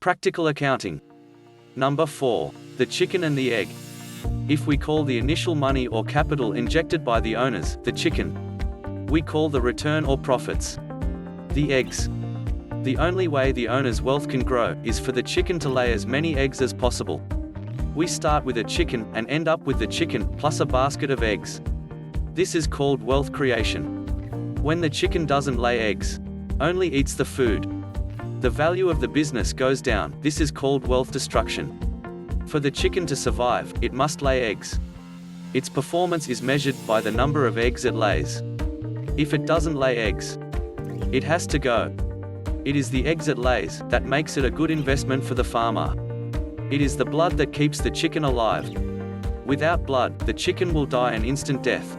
Practical accounting. Number 4. The chicken and the egg. If we call the initial money or capital injected by the owners the chicken, we call the return or profits the eggs. The only way the owner's wealth can grow is for the chicken to lay as many eggs as possible. We start with a chicken and end up with the chicken plus a basket of eggs. This is called wealth creation. When the chicken doesn't lay eggs, only eats the food, the value of the business goes down. This is called wealth destruction. For the chicken to survive, it must lay eggs. Its performance is measured by the number of eggs it lays. If it doesn't lay eggs, it has to go. It is the eggs it lays that makes it a good investment for the farmer. It is the blood that keeps the chicken alive. Without blood, the chicken will die an instant death,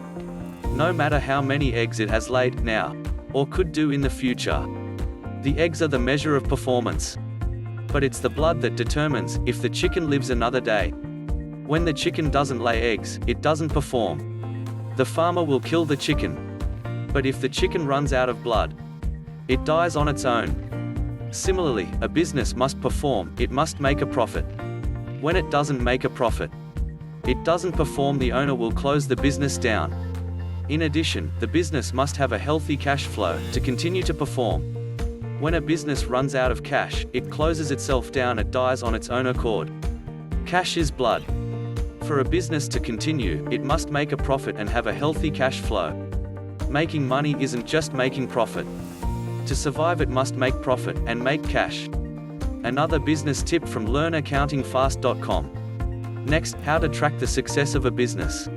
no matter how many eggs it has laid now, or could do in the future. The eggs are the measure of performance. But it's the blood that determines if the chicken lives another day. When the chicken doesn't lay eggs, it doesn't perform. The farmer will kill the chicken. But if the chicken runs out of blood, it dies on its own. Similarly, a business must perform, it must make a profit. When it doesn't make a profit, it doesn't perform, the owner will close the business down. In addition, the business must have a healthy cash flow to continue to perform. When a business runs out of cash, it closes itself down, it dies on its own accord. Cash is blood. For a business to continue, it must make a profit and have a healthy cash flow. Making money isn't just making profit. To survive, it must make profit and make cash. Another business tip from learnaccountingfast.com. Next, how to track the success of a business.